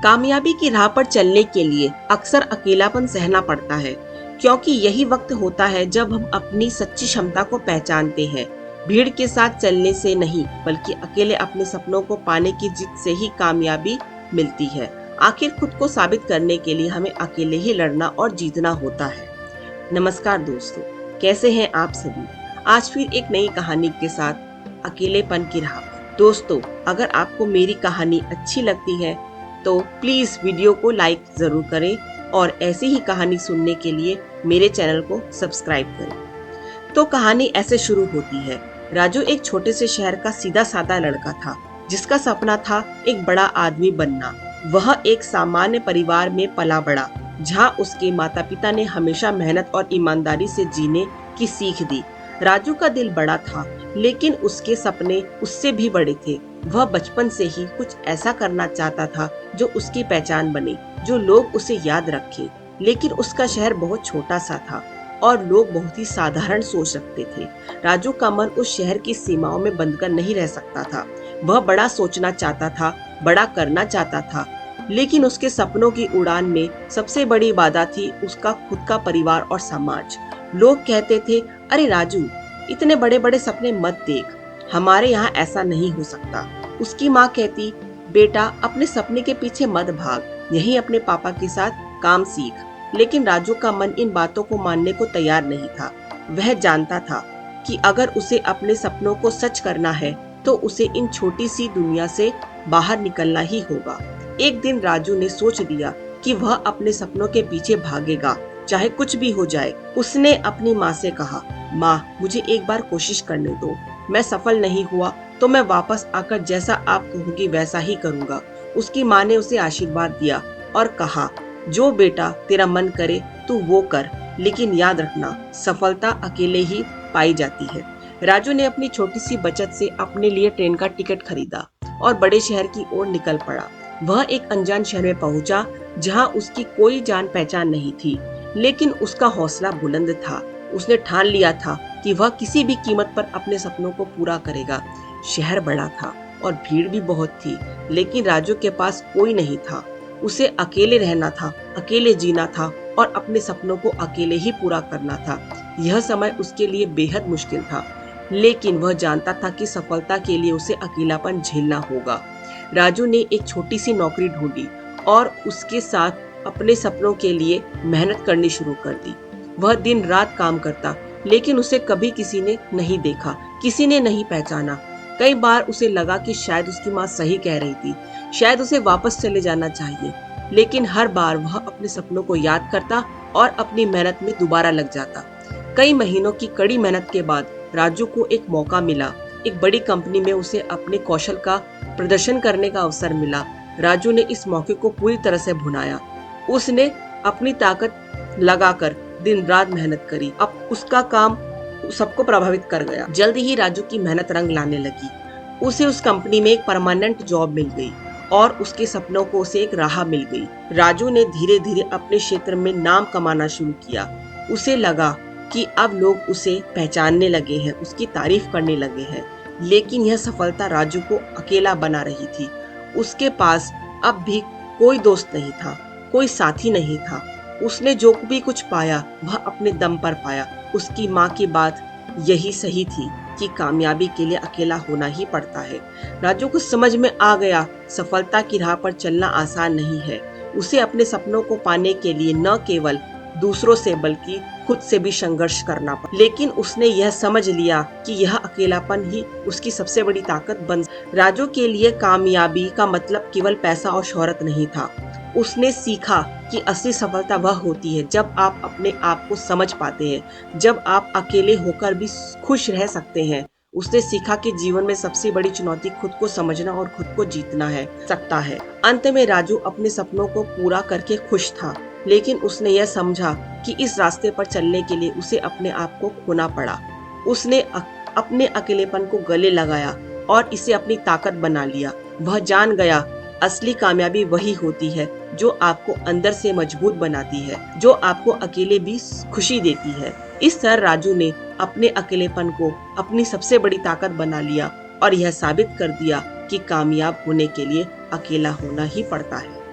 कामयाबी की राह पर चलने के लिए अक्सर अकेलापन सहना पड़ता है, क्योंकि यही वक्त होता है जब हम अपनी सच्ची क्षमता को पहचानते हैं। भीड़ के साथ चलने से नहीं, बल्कि अकेले अपने सपनों को पाने की जिद से ही कामयाबी मिलती है। आखिर खुद को साबित करने के लिए हमें अकेले ही लड़ना और जीतना होता है। नमस्कार दोस्तों, कैसे हैं आप सभी। आज फिर एक नई कहानी के साथ अकेलेपन की राह पर। दोस्तों, अगर आपको मेरी कहानी अच्छी लगती है तो प्लीज वीडियो को लाइक जरूर करें और ऐसी ही कहानी सुनने के लिए मेरे चैनल को सब्सक्राइब करें। तो कहानी ऐसे शुरू होती है। राजू एक छोटे से शहर का सीधा साधा लड़का था, जिसका सपना था एक बड़ा आदमी बनना। वह एक सामान्य परिवार में पला बड़ा, जहाँ उसके माता पिता ने हमेशा मेहनत और ईमानदारी से जीने की सीख दी। राजू का दिल बड़ा था, लेकिन उसके सपने उससे भी बड़े थे। वह बचपन से ही कुछ ऐसा करना चाहता था जो उसकी पहचान बने, जो लोग उसे याद रखें। लेकिन उसका शहर बहुत छोटा सा था और लोग बहुत ही साधारण सोच रखते थे। राजू का मन उस शहर की सीमाओं में बंधकर नहीं रह सकता था। वह बड़ा सोचना चाहता था, बड़ा करना चाहता था, लेकिन उसके सपनों की उड़ान में सबसे बड़ी बाधा थी उसका खुद का परिवार और समाज। लोग कहते थे, अरे राजू, इतने बड़े बड़े सपने मत देख, हमारे यहाँ ऐसा नहीं हो सकता। उसकी माँ कहती, बेटा अपने सपने के पीछे मत भाग, यहीं अपने पापा के साथ काम सीख। लेकिन राजू का मन इन बातों को मानने को तैयार नहीं था। वह जानता था कि अगर उसे अपने सपनों को सच करना है तो उसे इन छोटी सी दुनिया से बाहर निकलना ही होगा। एक दिन राजू ने सोच लिया कि वह अपने सपनों के पीछे भागेगा, चाहे कुछ भी हो जाए। उसने अपनी माँ से कहा, माँ मुझे एक बार कोशिश करने दो, मैं सफल नहीं हुआ तो मैं वापस आकर जैसा आप कहोगी वैसा ही करूँगा। उसकी माँ ने उसे आशीर्वाद दिया और कहा, जो बेटा तेरा मन करे तू वो कर, लेकिन याद रखना सफलता अकेले ही पाई जाती है। राजू ने अपनी छोटी सी बचत से अपने लिए ट्रेन का टिकट खरीदा और बड़े शहर की ओर निकल पड़ा। वह एक अनजान शहर में पहुंचा, जहां उसकी कोई जान पहचान नहीं थी, लेकिन उसका हौसला बुलंद था। उसने ठान लिया था कि वह किसी भी कीमत पर अपने सपनों को पूरा करेगा। शहर बड़ा था और भीड़ भी बहुत थी, लेकिन राजू के पास कोई नहीं था। उसे अकेले रहना था, अकेले जीना था और अपने सपनों को अकेले ही पूरा करना था। यह समय उसके लिए बेहद मुश्किल था, लेकिन वह जानता था कि सफलता के लिए उसे अकेलापन झेलना होगा। राजू ने एक छोटी सी नौकरी ढूंढी और उसके साथ अपने सपनों के लिए मेहनत करनी शुरू कर दी। वह दिन रात काम करता, लेकिन उसे कभी किसी ने नहीं देखा, किसी ने नहीं पहचाना। कई बार उसे लगा कि शायद उसकी माँ सही कह रही थी, शायद उसे वापस चले जाना चाहिए। लेकिन हर बार वह अपने सपनों को याद करता और अपनी मेहनत में दोबारा लग जाता। कई महीनों की कड़ी मेहनत के बाद राजू को एक मौका मिला। एक बड़ी कंपनी में उसे अपने कौशल का प्रदर्शन करने का अवसर मिला। राजू ने इस मौके को पूरी तरह से भुनाया। उसने अपनी ताकत लगाकर दिन रात मेहनत करी। अब उसका काम सबको प्रभावित कर गया। जल्दी ही राजू की मेहनत रंग लाने लगी। उसे उस कंपनी में एक परमानेंट जॉब मिल गई और उसके सपनों को उसे एक राह मिल गई। राजू ने धीरे धीरे अपने क्षेत्र में नाम कमाना शुरू किया। उसे लगा कि अब लोग उसे पहचानने लगे हैं, उसकी तारीफ करने लगे हैं। लेकिन यह सफलता राजू को अकेला बना रही थी। उसके पास अब भी कोई दोस्त नहीं था, कोई साथी नहीं था। उसने जो भी कुछ पाया वह अपने दम पर पाया। उसकी माँ की बात यही सही थी कि कामयाबी के लिए अकेला होना ही पड़ता है। राजू को समझ में आ गया, सफलता की राह पर चलना आसान नहीं है। उसे अपने सपनों को पाने के लिए न केवल दूसरों से बल्कि खुद से भी संघर्ष करना पड़ा। लेकिन उसने यह समझ लिया कि यह अकेलापन ही उसकी सबसे बड़ी ताकत बन। राजू के लिए कामयाबी का मतलब केवल पैसा और शोहरत नहीं था। उसने सीखा कि असली सफलता वह होती है जब आप अपने आप को समझ पाते हैं, जब आप अकेले होकर भी खुश रह सकते हैं। उसने सीखा कि जीवन में सबसे बड़ी चुनौती खुद को समझना और खुद को जीतना है सकता है। अंत में राजू अपने सपनों को पूरा करके खुश था, लेकिन उसने यह समझा कि इस रास्ते पर चलने के लिए उसे अपने आप को खोना पड़ा। उसने अपने अकेलेपन को गले लगाया और इसे अपनी ताकत बना लिया। वह जान गया, असली कामयाबी वही होती है जो आपको अंदर से मजबूत बनाती है, जो आपको अकेले भी खुशी देती है। इस तरह राजू ने अपने अकेलेपन को अपनी सबसे बड़ी ताकत बना लिया और यह साबित कर दिया कि कामयाब होने के लिए अकेला होना ही पड़ता है।